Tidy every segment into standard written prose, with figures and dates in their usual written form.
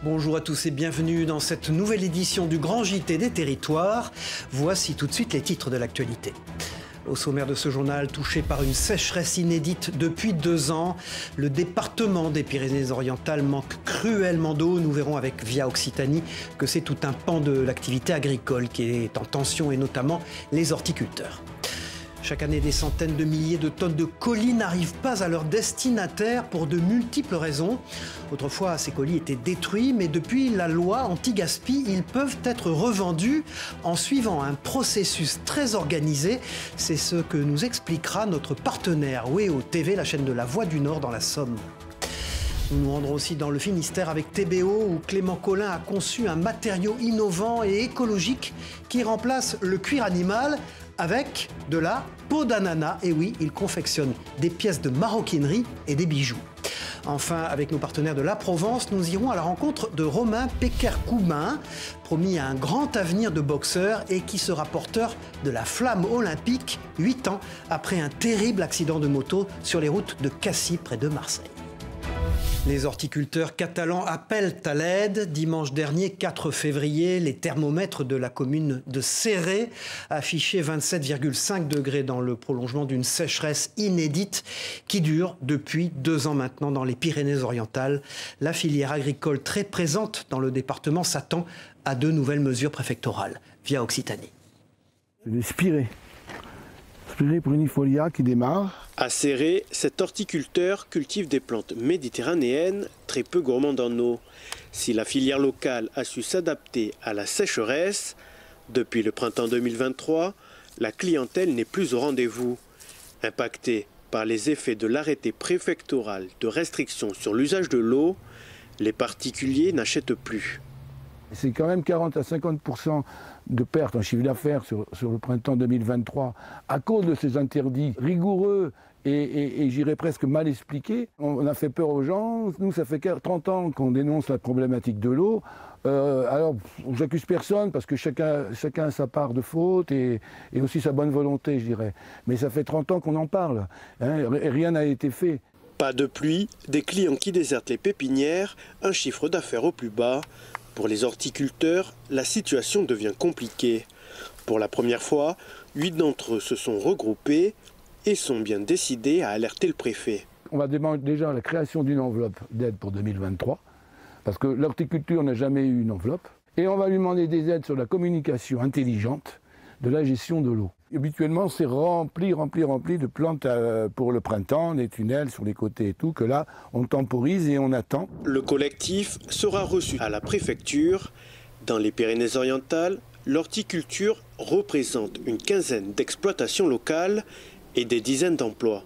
Bonjour à tous et bienvenue dans cette nouvelle édition du Grand JT des Territoires. Voici tout de suite les titres de l'actualité. Au sommaire de ce journal, touché par une sécheresse inédite depuis 2 ans, le département des Pyrénées-Orientales manque cruellement d'eau. Nous verrons avec Via Occitanie que c'est tout un pan de l'activité agricole qui est en tension et notamment les horticulteurs. Chaque année, des centaines de milliers de tonnes de colis n'arrivent pas à leur destinataire pour de multiples raisons. Autrefois, ces colis étaient détruits, mais depuis la loi anti-gaspi, ils peuvent être revendus en suivant un processus très organisé. C'est ce que nous expliquera notre partenaire WEO TV, la chaîne de la Voix du Nord dans la Somme. Nous nous rendrons aussi dans le Finistère avec TBO où Clément Collin a conçu un matériau innovant et écologique qui remplace le cuir animal avec de la peau d'ananas. Et oui, il confectionne des pièces de maroquinerie et des bijoux. Enfin, avec nos partenaires de la Provence, nous irons à la rencontre de Romain Péquer-Coubin, promis à un grand avenir de boxeur et qui sera porteur de la flamme olympique 8 ans après un terrible accident de moto sur les routes de Cassis près de Marseille. Les horticulteurs catalans appellent à l'aide. Dimanche dernier, 4 février, les thermomètres de la commune de Céré affichaient 27,5 degrés dans le prolongement d'une sécheresse inédite qui dure depuis 2 ans maintenant dans les Pyrénées-Orientales. La filière agricole très présente dans le département s'attend à 2 nouvelles mesures préfectorales. Via Occitanie. Spirée prunifolia qui démarre. À Céré, cet horticulteur cultive des plantes méditerranéennes très peu gourmandes en eau. Si la filière locale a su s'adapter à la sécheresse, depuis le printemps 2023, la clientèle n'est plus au rendez-vous. Impactée par les effets de l'arrêté préfectoral de restriction sur l'usage de l'eau, les particuliers n'achètent plus. C'est quand même 40 à 50% de pertes en chiffre d'affaires sur le printemps 2023 à cause de ces interdits rigoureux et j'irais presque mal expliqués. On a fait peur aux gens. Nous, ça fait 30 ans qu'on dénonce la problématique de l'eau. Alors, j'accuse personne parce que chacun a sa part de faute et aussi sa bonne volonté, je dirais. Mais ça fait 30 ans qu'on en parle, hein, et rien n'a été fait. Pas de pluie, des clients qui désertent les pépinières, un chiffre d'affaires au plus bas. Pour les horticulteurs, la situation devient compliquée. Pour la première fois, 8 d'entre eux se sont regroupés et sont bien décidés à alerter le préfet. On va demander déjà la création d'une enveloppe d'aide pour 2023, parce que l'horticulture n'a jamais eu une enveloppe. Et on va lui demander des aides sur la communication intelligente de la gestion de l'eau. Habituellement, c'est rempli de plantes pour le printemps, des tunnels sur les côtés et tout, que là, on temporise et on attend. Le collectif sera reçu à la préfecture. Dans les Pyrénées-Orientales, l'horticulture représente une quinzaine d'exploitations locales et des dizaines d'emplois.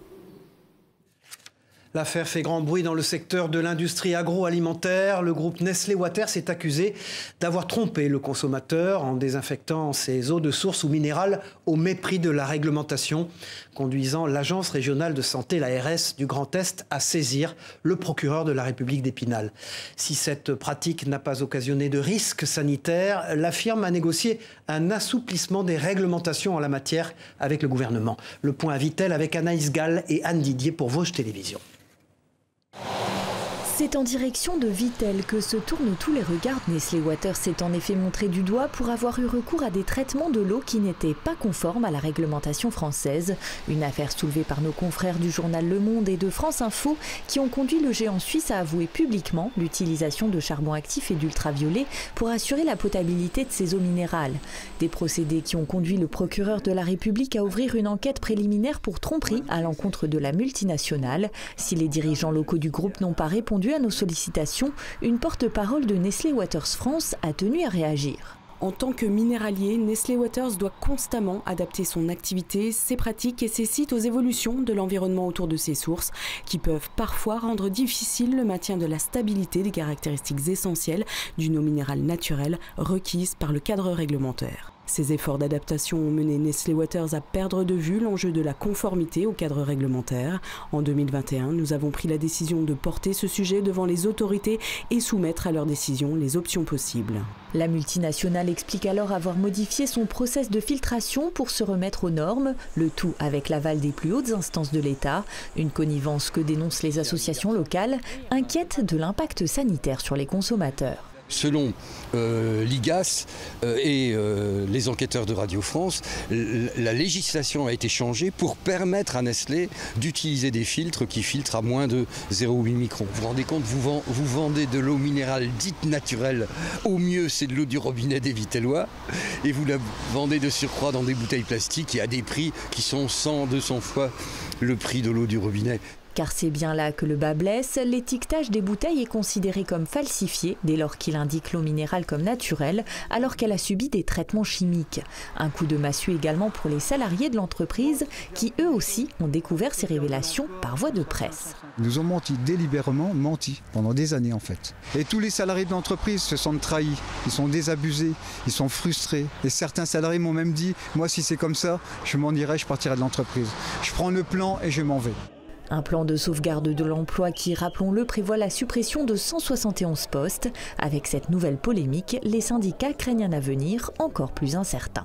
L'affaire fait grand bruit dans le secteur de l'industrie agroalimentaire. Le groupe Nestlé Waters est accusé d'avoir trompé le consommateur en désinfectant ses eaux de source ou minérales au mépris de la réglementation, conduisant l'Agence régionale de santé, l'ARS du Grand Est, à saisir le procureur de la République d'Épinal. Si cette pratique n'a pas occasionné de risques sanitaires, la firme a négocié un assouplissement des réglementations en la matière avec le gouvernement. Le point à Vittel avec Anaïs Gall et Anne Didier pour Vosges Télévisions. C'est en direction de Vittel que se tournent tous les regards. Nestlé Waters s'est en effet montré du doigt pour avoir eu recours à des traitements de l'eau qui n'étaient pas conformes à la réglementation française. Une affaire soulevée par nos confrères du journal Le Monde et de France Info qui ont conduit le géant suisse à avouer publiquement l'utilisation de charbon actif et d'ultraviolets pour assurer la potabilité de ses eaux minérales. Des procédés qui ont conduit le procureur de la République à ouvrir une enquête préliminaire pour tromperie à l'encontre de la multinationale. Si les dirigeants locaux du groupe n'ont pas répondu à nos sollicitations, une porte-parole de Nestlé Waters France a tenu à réagir. En tant que minéralier, Nestlé Waters doit constamment adapter son activité, ses pratiques et ses sites aux évolutions de l'environnement autour de ses sources, qui peuvent parfois rendre difficile le maintien de la stabilité des caractéristiques essentielles d'une eau minérale naturelle requise par le cadre réglementaire. Ces efforts d'adaptation ont mené Nestlé Waters à perdre de vue l'enjeu de la conformité au cadre réglementaire. En 2021, nous avons pris la décision de porter ce sujet devant les autorités et soumettre à leur décision les options possibles. La multinationale explique alors avoir modifié son process de filtration pour se remettre aux normes, le tout avec l'aval des plus hautes instances de l'État. Une connivence que dénoncent les associations locales, inquiètes de l'impact sanitaire sur les consommateurs. Selon l'IGAS et les enquêteurs de Radio France, la législation a été changée pour permettre à Nestlé d'utiliser des filtres qui filtrent à moins de 0,8 microns. Vous vous rendez compte, vous vendez de l'eau minérale dite naturelle. Au mieux, c'est de l'eau du robinet des Vitellois. Et vous la vendez de surcroît dans des bouteilles plastiques et à des prix qui sont 100-200 fois le prix de l'eau du robinet. Car c'est bien là que le bas blesse, l'étiquetage des bouteilles est considéré comme falsifié dès lors qu'il indique l'eau minérale comme naturelle, alors qu'elle a subi des traitements chimiques. Un coup de massue également pour les salariés de l'entreprise qui eux aussi ont découvert ces révélations par voie de presse. Ils nous ont menti, délibérément menti, pendant des années en fait. Et tous les salariés de l'entreprise se sentent trahis, ils sont désabusés, ils sont frustrés. Et certains salariés m'ont même dit, moi si c'est comme ça, je m'en irai, je partirai de l'entreprise. Je prends le plan et je m'en vais. Un plan de sauvegarde de l'emploi qui, rappelons-le, prévoit la suppression de 171 postes. Avec cette nouvelle polémique, les syndicats craignent un avenir encore plus incertain.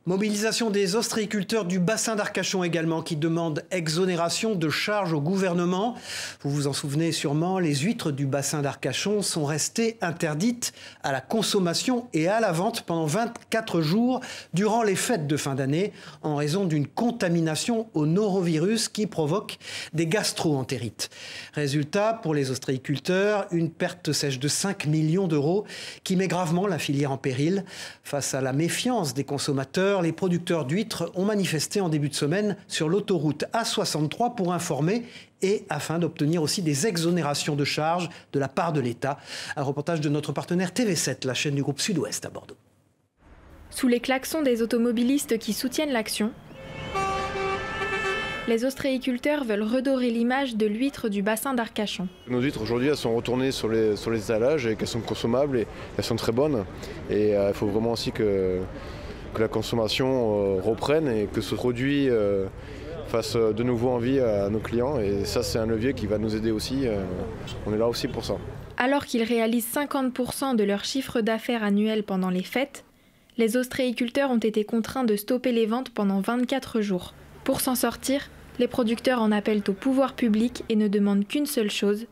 Mobilisation des ostréiculteurs du bassin d'Arcachon également qui demandent exonération de charges au gouvernement. Vous vous en souvenez sûrement, les huîtres du bassin d'Arcachon sont restées interdites à la consommation et à la vente pendant 24 jours durant les fêtes de fin d'année en raison d'une contamination au norovirus qui provoque des gastro-entérites. Résultat, pour les ostréiculteurs, une perte sèche de 5 millions d'euros qui met gravement la filière en péril. Face à la méfiance des consommateurs, les producteurs d'huîtres ont manifesté en début de semaine sur l'autoroute A63 pour informer et afin d'obtenir aussi des exonérations de charges de la part de l'État. Un reportage de notre partenaire TV7, la chaîne du groupe Sud-Ouest à Bordeaux. Sous les klaxons des automobilistes qui soutiennent l'action, les ostréiculteurs veulent redorer l'image de l'huître du bassin d'Arcachon. Nos huîtres aujourd'hui elles sont retournées sur les étalages et qu'elles sont consommables et elles sont très bonnes. Et il faut vraiment aussi que la consommation reprenne et que ce produit fasse de nouveau envie à nos clients. Et ça, c'est un levier qui va nous aider aussi. On est là aussi pour ça. Alors qu'ils réalisent 50% de leur chiffre d'affaires annuel pendant les fêtes, les ostréiculteurs ont été contraints de stopper les ventes pendant 24 jours. Pour s'en sortir, les producteurs en appellent au pouvoir public et ne demandent qu'une seule chose,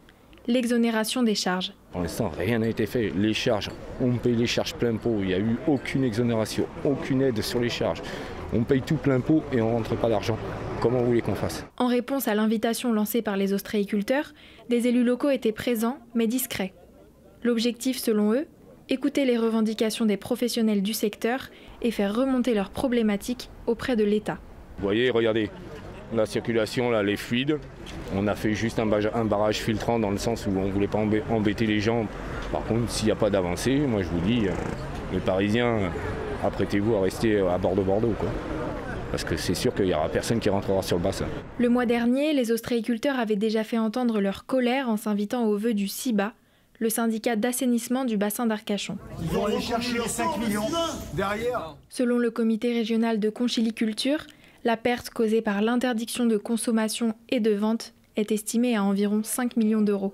l'exonération des charges. Pour l'instant, rien n'a été fait. Les charges, on paye les charges plein pot. Il n'y a eu aucune exonération, aucune aide sur les charges. On paye tout plein pot et on ne rentre pas d'argent. Comment vous voulez qu'on fasse? En réponse à l'invitation lancée par les ostréiculteurs, des élus locaux étaient présents, mais discrets. L'objectif, selon eux, écouter les revendications des professionnels du secteur et faire remonter leurs problématiques auprès de l'État. Vous voyez, regardez, la circulation, là, elle est fluide. On a fait juste un barrage filtrant dans le sens où on ne voulait pas embêter les gens. Par contre, s'il n'y a pas d'avancée, moi je vous dis, les Parisiens, apprêtez-vous à rester à bord de Bordeaux, quoi. Parce que c'est sûr qu'il n'y aura personne qui rentrera sur le bassin. Le mois dernier, les ostréiculteurs avaient déjà fait entendre leur colère en s'invitant au vœu du CIBA, le syndicat d'assainissement du bassin d'Arcachon. Ils vont aller chercher les 5 millions derrière. Selon le comité régional de conchiliculture, la perte causée par l'interdiction de consommation et de vente est estimée à environ 5 millions d'euros.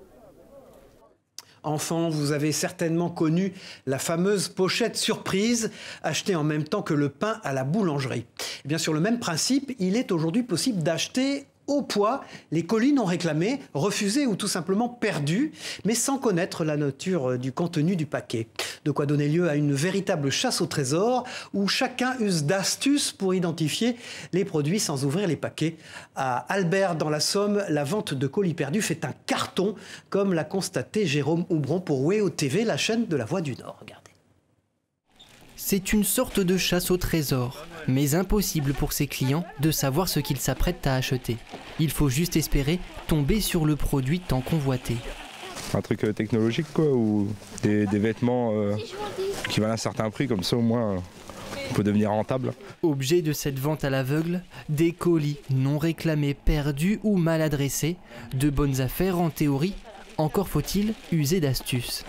Enfant, vous avez certainement connu la fameuse pochette surprise achetée en même temps que le pain à la boulangerie. Et bien sur le même principe, il est aujourd'hui possible d'acheter au poids les colis non réclamés, refusés ou tout simplement perdus, mais sans connaître la nature du contenu du paquet. De quoi donner lieu à une véritable chasse au trésor où chacun use d'astuces pour identifier les produits sans ouvrir les paquets. À Albert, dans la Somme, la vente de colis perdus fait un carton, comme l'a constaté Jérôme Houbron pour WEO TV, la chaîne de la Voix du Nord. Regardez. C'est une sorte de chasse au trésor, mais impossible pour ses clients de savoir ce qu'ils s'apprêtent à acheter. Il faut juste espérer tomber sur le produit tant convoité. Un truc technologique quoi, ou des vêtements qui valent un certain prix, comme ça au moins on peut devenir rentable. Objet de cette vente à l'aveugle, des colis non réclamés, perdus ou mal adressés. De bonnes affaires en théorie, encore faut-il user d'astuces.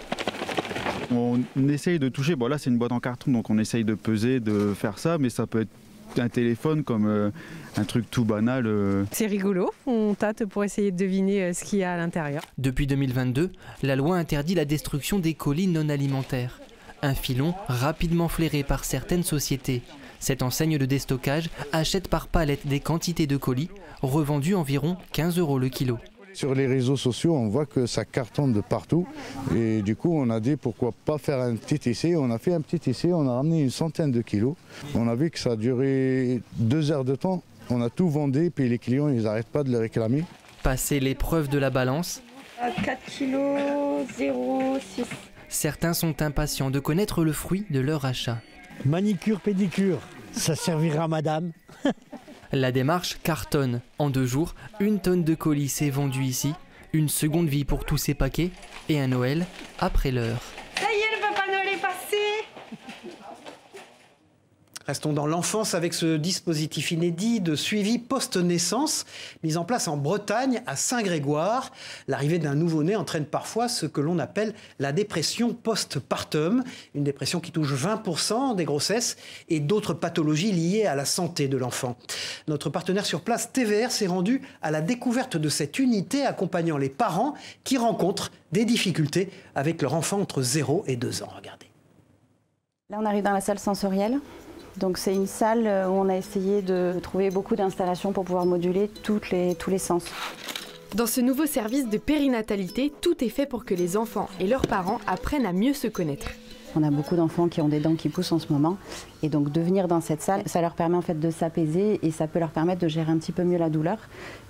On essaye de toucher, bon là c'est une boîte en carton, donc on essaye de peser, de faire ça, mais ça peut être un téléphone comme un truc tout banal. C'est rigolo, on tâte pour essayer de deviner ce qu'il y a à l'intérieur. Depuis 2022, la loi interdit la destruction des colis non alimentaires. Un filon rapidement flairé par certaines sociétés. Cette enseigne de déstockage achète par palette des quantités de colis, revendus environ 15 € le kilo. Sur les réseaux sociaux, on voit que ça cartonne de partout. Et du coup, on a dit pourquoi pas faire un petit essai. On a fait un petit essai, on a ramené une centaine de kilos. On a vu que ça a duré 2 heures de temps. On a tout vendu, puis les clients, ils n'arrêtent pas de le réclamer. Passé l'épreuve de la balance, 4 kg 0,6. Certains sont impatients de connaître le fruit de leur achat. Manicure, pédicure, ça servira à madame. La démarche cartonne. En 2 jours, 1 tonne de colis s'est vendue ici, une seconde vie pour tous ces paquets et un Noël après l'heure. Ça y est, le Papa Noël est passé. Restons dans l'enfance avec ce dispositif inédit de suivi post-naissance mis en place en Bretagne à Saint-Grégoire. L'arrivée d'un nouveau-né entraîne parfois ce que l'on appelle la dépression post-partum, une dépression qui touche 20% des grossesses et d'autres pathologies liées à la santé de l'enfant. Notre partenaire sur place, TVR, s'est rendu à la découverte de cette unité accompagnant les parents qui rencontrent des difficultés avec leur enfant entre 0 et 2 ans. Regardez. Là, on arrive dans la salle sensorielle. Donc c'est une salle où on a essayé de trouver beaucoup d'installations pour pouvoir moduler tous les sens. Dans ce nouveau service de périnatalité, tout est fait pour que les enfants et leurs parents apprennent à mieux se connaître. On a beaucoup d'enfants qui ont des dents qui poussent en ce moment. Et donc de venir dans cette salle, ça leur permet en fait de s'apaiser et ça peut leur permettre de gérer un petit peu mieux la douleur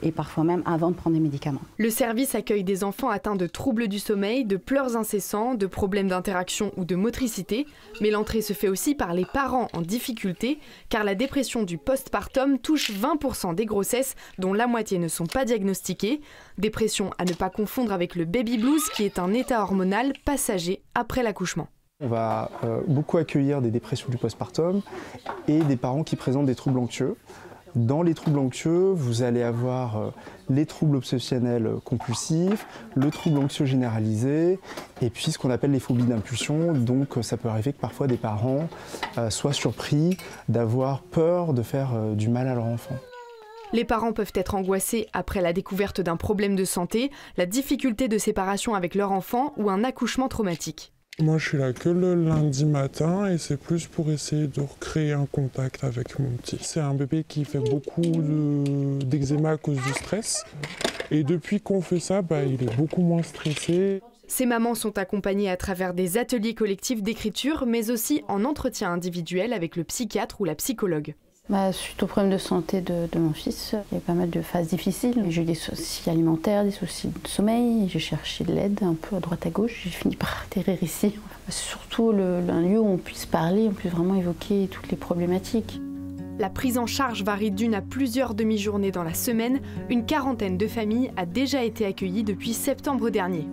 et parfois même avant de prendre des médicaments. Le service accueille des enfants atteints de troubles du sommeil, de pleurs incessants, de problèmes d'interaction ou de motricité. Mais l'entrée se fait aussi par les parents en difficulté car la dépression du postpartum touche 20% des grossesses dont la moitié ne sont pas diagnostiquées. Dépression à ne pas confondre avec le baby blues qui est un état hormonal passager après l'accouchement. On va beaucoup accueillir des dépressions du postpartum et des parents qui présentent des troubles anxieux. Dans les troubles anxieux, vous allez avoir les troubles obsessionnels compulsifs, le trouble anxieux généralisé et puis ce qu'on appelle les phobies d'impulsion. Donc ça peut arriver que parfois des parents soient surpris d'avoir peur de faire du mal à leur enfant. Les parents peuvent être angoissés après la découverte d'un problème de santé, la difficulté de séparation avec leur enfant ou un accouchement traumatique. Moi, je suis là que le lundi matin et c'est plus pour essayer de recréer un contact avec mon petit. C'est un bébé qui fait beaucoup d'eczéma à cause du stress. Et depuis qu'on fait ça, il est beaucoup moins stressé. Ces mamans sont accompagnées à travers des ateliers collectifs d'écriture, mais aussi en entretien individuel avec le psychiatre ou la psychologue. Suite aux problèmes de santé de mon fils, il y a pas mal de phases difficiles. J'ai eu des soucis alimentaires, des soucis de sommeil. J'ai cherché de l'aide un peu à droite à gauche. J'ai fini par atterrir ici. Surtout un lieu où on puisse parler, on puisse vraiment évoquer toutes les problématiques. La prise en charge varie d'1 à plusieurs demi-journées dans la semaine. Une quarantaine de familles a déjà été accueillie depuis septembre dernier.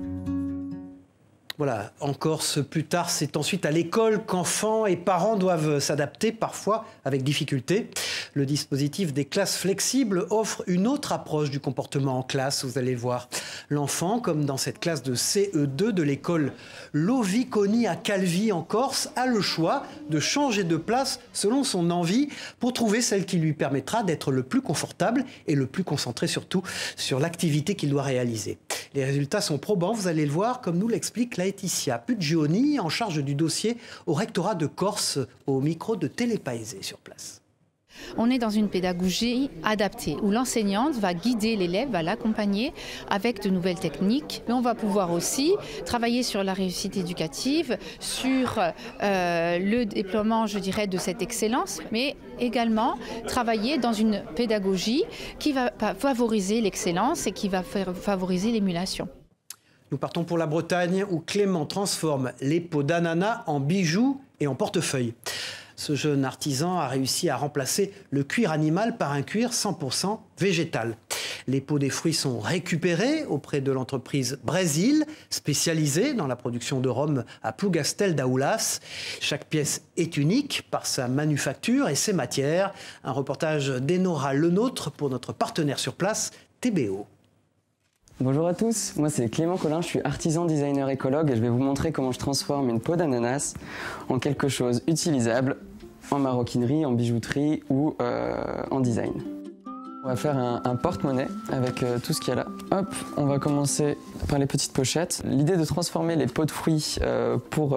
Voilà, en Corse, plus tard, c'est ensuite à l'école qu'enfants et parents doivent s'adapter, parfois avec difficulté. Le dispositif des classes flexibles offre une autre approche du comportement en classe, vous allez le voir. L'enfant, comme dans cette classe de CE2 de l'école Loviconi à Calvi en Corse, a le choix de changer de place selon son envie pour trouver celle qui lui permettra d'être le plus confortable et le plus concentré surtout sur l'activité qu'il doit réaliser. Les résultats sont probants, vous allez le voir, comme nous l'explique Laetitia Puggioni, en charge du dossier au rectorat de Corse, au micro de Télépaésé sur place. On est dans une pédagogie adaptée où l'enseignante va guider l'élève, va l'accompagner avec de nouvelles techniques. Mais on va pouvoir aussi travailler sur la réussite éducative, sur le déploiement, je dirais, de cette excellence, mais également travailler dans une pédagogie qui va favoriser l'excellence et qui va favoriser l'émulation. Nous partons pour la Bretagne où Clément transforme les peaux d'ananas en bijoux et en portefeuille. Ce jeune artisan a réussi à remplacer le cuir animal par un cuir 100% végétal. Les peaux des fruits sont récupérées auprès de l'entreprise Brésil, spécialisée dans la production de rhum à Plougastel d'Aoulas. Chaque pièce est unique par sa manufacture et ses matières. Un reportage d'Enora Lenôtre pour notre partenaire sur place, TBO. Bonjour à tous, moi c'est Clément Collin, je suis artisan designer écologue et je vais vous montrer comment je transforme une peau d'ananas en quelque chose utilisable en maroquinerie, en bijouterie ou en design. On va faire un porte-monnaie avec tout ce qu'il y a là. Hop, on va commencer par les petites pochettes. L'idée de transformer les peaux de fruits pour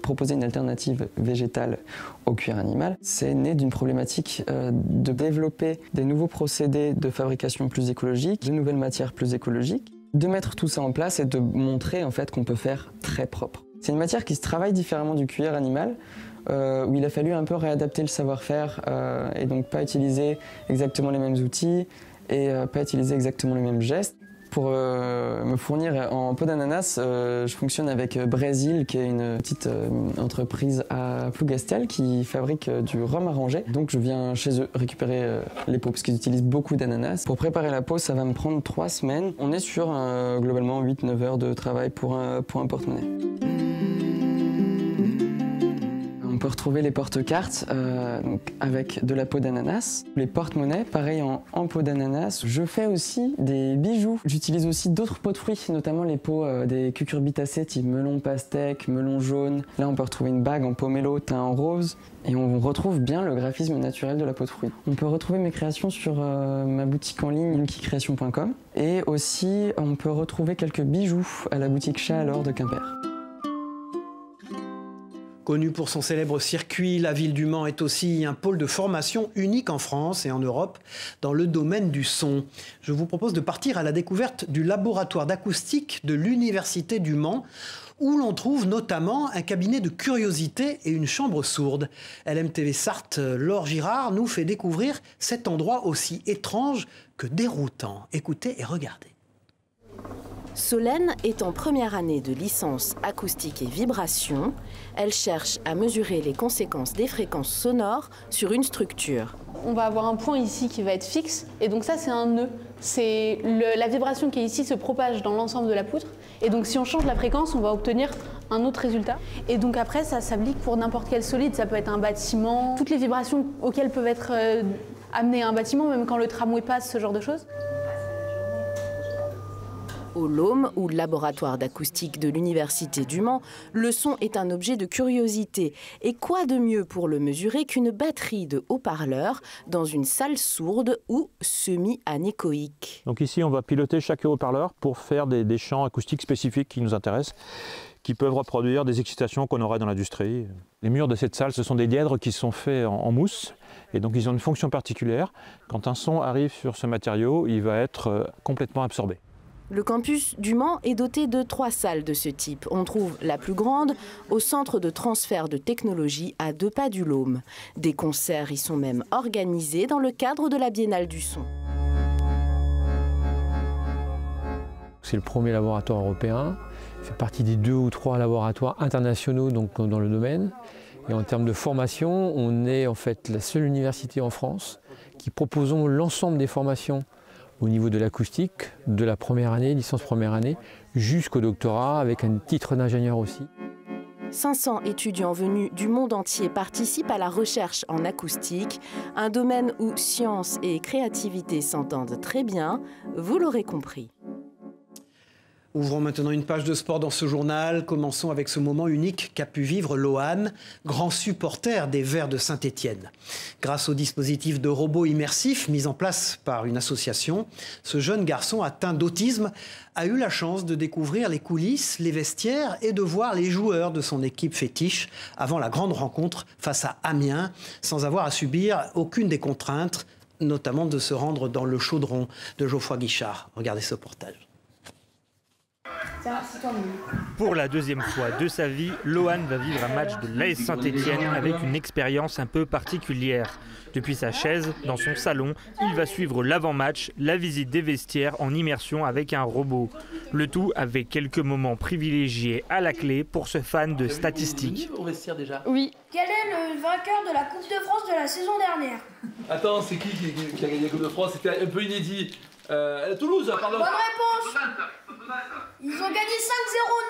proposer une alternative végétale au cuir animal, c'est né d'une problématique de développer des nouveaux procédés de fabrication plus écologiques, de nouvelles matières plus écologiques, de mettre tout ça en place et de montrer en fait qu'on peut faire très propre. C'est une matière qui se travaille différemment du cuir animal, où il a fallu un peu réadapter le savoir-faire et donc pas utiliser exactement les mêmes outils et pas utiliser exactement les mêmes gestes. Pour me fournir en peau d'ananas, je fonctionne avec Brésil, qui est une petite entreprise à Plougastel qui fabrique du rhum arrangé. Donc je viens chez eux récupérer les peaux parce qu'ils utilisent beaucoup d'ananas. Pour préparer la peau, ça va me prendre 3 semaines. On est sur globalement 8-9 heures de travail pour un porte-monnaie. On peut retrouver les porte-cartes avec de la peau d'ananas. Les porte-monnaies, pareil en peau d'ananas. Je fais aussi des bijoux. J'utilise aussi d'autres peaux de fruits, notamment les peaux des cucurbitacées type melon pastèque, melon jaune. Là, on peut retrouver une bague en pomelo teint en rose. Et on retrouve bien le graphisme naturel de la peau de fruits. On peut retrouver mes créations sur ma boutique en ligne luckicreation.com. Et aussi, on peut retrouver quelques bijoux à la boutique Chat à l'or de Quimper. Connue pour son célèbre circuit, la ville du Mans est aussi un pôle de formation unique en France et en Europe dans le domaine du son. Je vous propose de partir à la découverte du laboratoire d'acoustique de l'Université du Mans, où l'on trouve notamment un cabinet de curiosités et une chambre sourde. LMTV Sarthe, Laure Girard, nous fait découvrir cet endroit aussi étrange que déroutant. Écoutez et regardez. Solène est en première année de licence acoustique et vibration. Elle cherche à mesurer les conséquences des fréquences sonores sur une structure. On va avoir un point ici qui va être fixe, et donc ça c'est un nœud. C'est la vibration qui est ici se propage dans l'ensemble de la poutre, et donc si on change la fréquence, on va obtenir un autre résultat. Et donc après, ça s'applique pour n'importe quel solide, ça peut être un bâtiment, toutes les vibrations auxquelles peuvent être amenées un bâtiment, même quand le tramway passe, ce genre de choses. Au LOM, ou laboratoire d'acoustique de l'Université du Mans, le son est un objet de curiosité. Et quoi de mieux pour le mesurer qu'une batterie de haut-parleurs dans une salle sourde ou semi-anéchoïque. Donc ici, on va piloter chaque haut-parleur pour faire des champs acoustiques spécifiques qui nous intéressent, qui peuvent reproduire des excitations qu'on aurait dans l'industrie. Les murs de cette salle, ce sont des dièdres qui sont faits en mousse. Et donc ils ont une fonction particulière. Quand un son arrive sur ce matériau, il va être complètement absorbé. Le campus du Mans est doté de 3 salles de ce type. On trouve la plus grande au centre de transfert de technologie à 2 pas du LOM. Des concerts y sont même organisés dans le cadre de la Biennale du son. C'est le premier laboratoire européen. Il fait partie des 2 ou 3 laboratoires internationaux donc, dans le domaine. Et en termes de formation, on est en fait la seule université en France qui proposons l'ensemble des formations au niveau de l'acoustique, de la première année, licence première année, jusqu'au doctorat avec un titre d'ingénieur aussi. 500 étudiants venus du monde entier participent à la recherche en acoustique, un domaine où science et créativité s'entendent très bien, vous l'aurez compris. Ouvrons maintenant une page de sport dans ce journal. Commençons avec ce moment unique qu'a pu vivre Lohan, grand supporter des Verts de Saint-Étienne. Grâce au dispositif de robots immersifs mis en place par une association, ce jeune garçon atteint d'autisme a eu la chance de découvrir les coulisses, les vestiaires et de voir les joueurs de son équipe fétiche avant la grande rencontre face à Amiens, sans avoir à subir aucune des contraintes, notamment de se rendre dans le chaudron de Geoffroy Guichard. Regardez ce reportage. Pour la 2e fois de sa vie, Lohan va vivre un match de l'AS Saint-Étienne avec une expérience un peu particulière. Depuis sa chaise, dans son salon, il va suivre l'avant-match, la visite des vestiaires en immersion avec un robot. Le tout avec quelques moments privilégiés à la clé pour ce fan de statistiques. Oui. Quel est le vainqueur de la Coupe de France de la saison dernière? Attends, c'est qui a gagné la Coupe de France? C'était un peu inédit. Toulouse, pardon. Bonne réponse. Ils ont gagné 5-0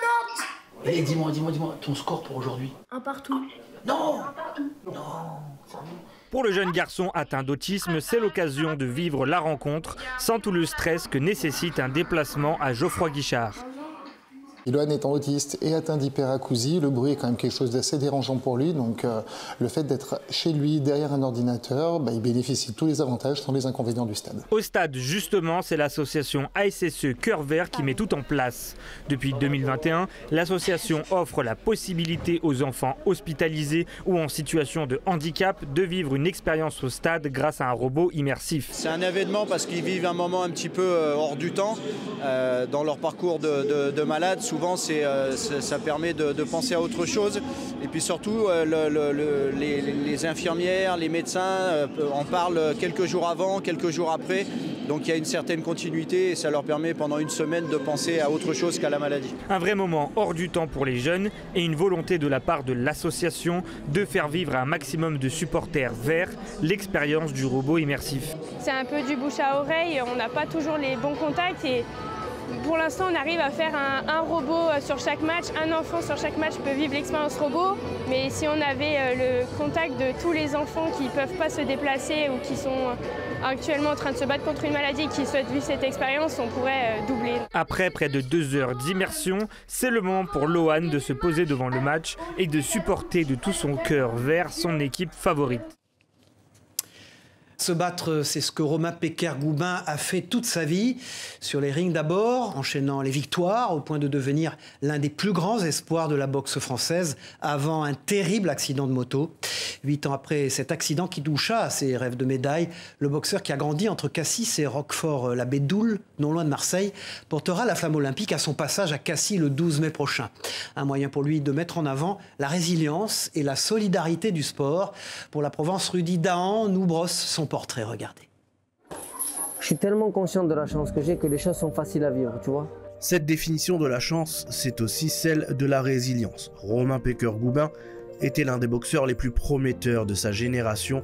Nantes. Allez, dis-moi, ton score pour aujourd'hui. 1 partout. Non. Non. Pour le jeune garçon atteint d'autisme, c'est l'occasion de vivre la rencontre sans tout le stress que nécessite un déplacement à Geoffroy-Guichard. Lohan étant autiste et atteint d'hyperacousie, le bruit est quand même quelque chose d'assez dérangeant pour lui. Donc le fait d'être chez lui, derrière un ordinateur, il bénéficie de tous les avantages sans les inconvénients du stade. Au stade, justement, c'est l'association ASSE Cœur Vert qui met tout en place. Depuis 2021, l'association offre la possibilité aux enfants hospitalisés ou en situation de handicap de vivre une expérience au stade grâce à un robot immersif. C'est un événement parce qu'ils vivent un moment un petit peu hors du temps dans leur parcours de malade. Souvent, ça permet de penser à autre chose. Et puis surtout, les infirmières, les médecins en parlent quelques jours avant, quelques jours après. Donc il y a une certaine continuité et ça leur permet pendant une semaine de penser à autre chose qu'à la maladie. Un vrai moment hors du temps pour les jeunes et une volonté de la part de l'association de faire vivre à un maximum de supporters verts l'expérience du robot immersif. C'est un peu du bouche à oreille, on n'a pas toujours les bons contacts et pour l'instant, on arrive à faire un robot sur chaque match. Un enfant sur chaque match peut vivre l'expérience robot. Mais si on avait le contact de tous les enfants qui ne peuvent pas se déplacer ou qui sont actuellement en train de se battre contre une maladie et qui souhaitent vivre cette expérience, on pourrait doubler. Après près de 2 heures d'immersion, c'est le moment pour Lohan de se poser devant le match et de supporter de tout son cœur vers son équipe favorite. Se battre, c'est ce que Romain Pecker-Goubin a fait toute sa vie. Sur les rings d'abord, enchaînant les victoires au point de devenir l'un des plus grands espoirs de la boxe française avant un terrible accident de moto. 8 ans après cet accident qui toucha à ses rêves de médaille, le boxeur qui a grandi entre Cassis et Roquefort-la-Bête-d'Oule, non loin de Marseille, portera la flamme olympique à son passage à Cassis le 12 mai prochain. Un moyen pour lui de mettre en avant la résilience et la solidarité du sport. Pour la Provence, Rudy Dahan nous brosse son portrait, regardez. Je suis tellement conscient de la chance que j'ai que les choses sont faciles à vivre, tu vois. Cette définition de la chance, c'est aussi celle de la résilience. Romain Pecker-Goubin était l'un des boxeurs les plus prometteurs de sa génération.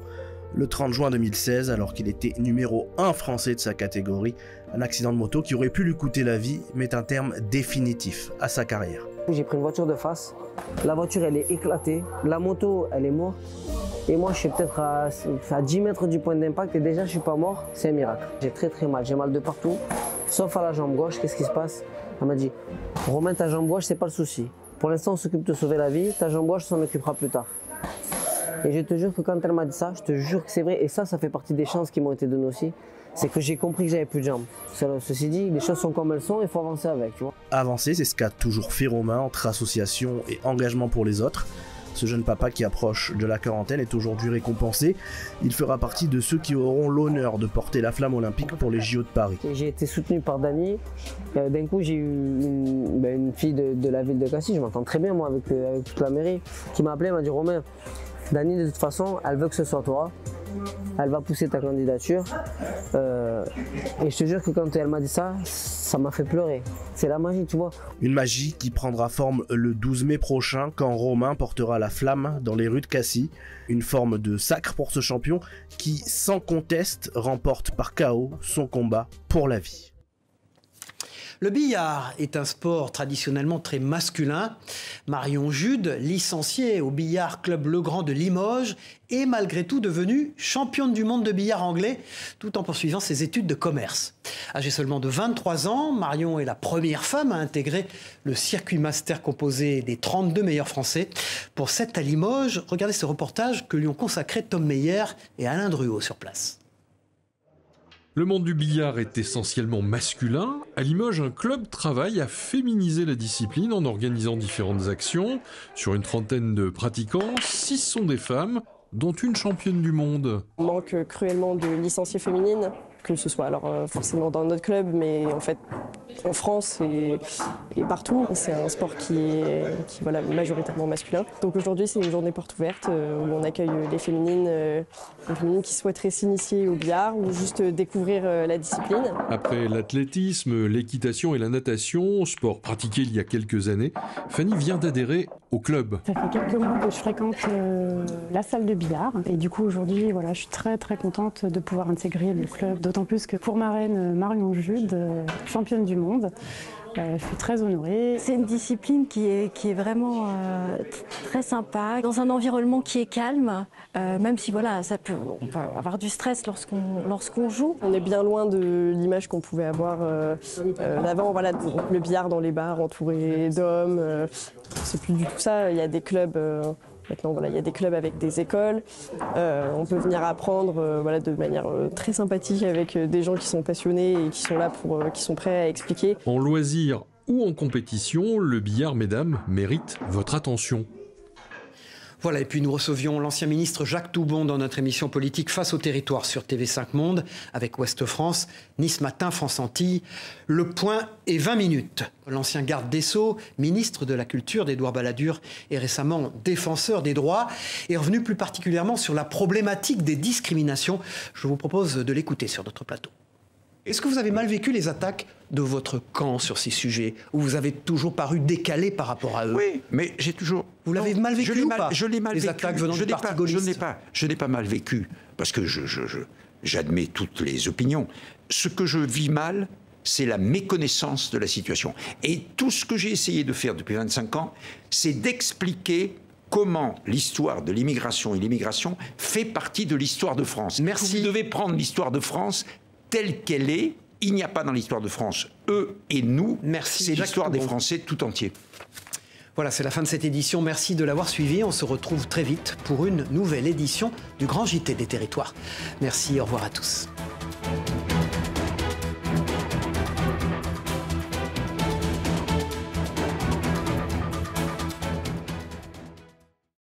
Le 30 juin 2016, alors qu'il était numéro 1 français de sa catégorie, un accident de moto qui aurait pu lui coûter la vie met un terme définitif à sa carrière. J'ai pris une voiture de face, la voiture elle est éclatée, la moto elle est morte. Et moi, je suis peut-être à 10 mètres du point d'impact et déjà, je suis pas mort. C'est un miracle. J'ai très mal. J'ai mal de partout, sauf à la jambe gauche. Qu'est-ce qui se passe? Elle m'a dit, Romain, ta jambe gauche, c'est pas le souci. Pour l'instant, on s'occupe de sauver la vie. Ta jambe gauche, on s'en occupera plus tard. Et je te jure que quand elle m'a dit ça, je te jure que c'est vrai. Et ça fait partie des chances qui m'ont été données aussi. C'est que j'ai compris que j'avais plus de jambes. Ceci dit, les choses sont comme elles sont, il faut avancer avec, tu vois. Avancer, c'est ce qu'a toujours fait Romain entre association et engagement pour les autres. Ce jeune papa qui approche de la quarantaine est aujourd'hui récompensé. Il fera partie de ceux qui auront l'honneur de porter la flamme olympique pour les JO de Paris. J'ai été soutenu par Dany. D'un coup, j'ai eu une fille de la ville de Cassis, je m'entends très bien moi avec toute la mairie, qui m'a appelé, m'a dit Romain, Dany de toute façon, elle veut que ce soit toi. Elle va pousser ta candidature. Et je te jure que quand elle m'a dit ça, ça m'a fait pleurer. C'est la magie, tu vois. Une magie qui prendra forme le 12 mai prochain quand Romain portera la flamme dans les rues de Cassis. Une forme de sacre pour ce champion qui, sans conteste, remporte par KO son combat pour la vie. Le billard est un sport traditionnellement très masculin. Marion Jude, licenciée au Billard Club Legrand de Limoges, est malgré tout devenue championne du monde de billard anglais, tout en poursuivant ses études de commerce. Âgée seulement de 23 ans, Marion est la première femme à intégrer le circuit master composé des 32 meilleurs Français. Pour cette à Limoges, regardez ce reportage que lui ont consacré Tom Meyer et Alain Druot sur place. Le monde du billard est essentiellement masculin. À Limoges, un club travaille à féminiser la discipline en organisant différentes actions. Sur une trentaine de pratiquants, 6 sont des femmes, dont une championne du monde. On manque cruellement de licenciées féminines, que ce soit alors forcément dans notre club, mais en fait en France et partout. C'est un sport qui est voilà, majoritairement masculin. Donc aujourd'hui, c'est une journée porte ouverte où on accueille les féminines qui souhaiteraient s'initier au billard ou juste découvrir la discipline. Après l'athlétisme, l'équitation et la natation, sport pratiqué il y a quelques années, Fanny vient d'adhérer au club. Ça fait quelques mois que je fréquente la salle de billard et du coup aujourd'hui, voilà, je suis très contente de pouvoir intégrer le club. D'autant plus que pour ma reine Marion Jude, championne du monde, Je suis très honorée. C'est une discipline qui est vraiment très sympa, dans un environnement qui est calme, même si voilà, on peut avoir du stress lorsqu'on joue. On est bien loin de l'image qu'on pouvait avoir d'avant, voilà, le billard dans les bars entouré d'hommes. C'est plus du tout ça. Il y a des clubs. Maintenant, voilà, il y a des clubs avec des écoles. On peut venir apprendre voilà, de manière très sympathique avec des gens qui sont passionnés et qui sont là qui sont prêts à expliquer. En loisir ou en compétition, le billard, mesdames, mérite votre attention. Voilà, et puis nous recevions l'ancien ministre Jacques Toubon dans notre émission politique Face au territoire sur TV5 Monde avec Ouest France, Nice Matin, France Antilles. Le point est 20 minutes. L'ancien garde des Sceaux, ministre de la Culture d'Édouard Balladur et récemment défenseur des droits, est revenu plus particulièrement sur la problématique des discriminations. Je vous propose de l'écouter sur notre plateau. Est-ce que vous avez mal vécu les attaques de votre camp sur ces sujets, où vous avez toujours paru décalé par rapport à eux? Oui, mais j'ai toujours... Vous l'avez mal vécu ou pas? Je l'ai mal vécu. Les attaques venant du parti gaulliste. Je n'ai pas mal vécu, parce que j'admets toutes les opinions. Ce que je vis mal, c'est la méconnaissance de la situation. Et tout ce que j'ai essayé de faire depuis 25 ans, c'est d'expliquer comment l'histoire de l'immigration et l'immigration fait partie de l'histoire de France. Merci. Vous devez prendre l'histoire de France telle qu'elle est. Il n'y a pas dans l'histoire de France eux et nous. Merci. C'est l'histoire des Français tout entier. Voilà, c'est la fin de cette édition. Merci de l'avoir suivi. On se retrouve très vite pour une nouvelle édition du Grand JT des Territoires. Merci, au revoir à tous.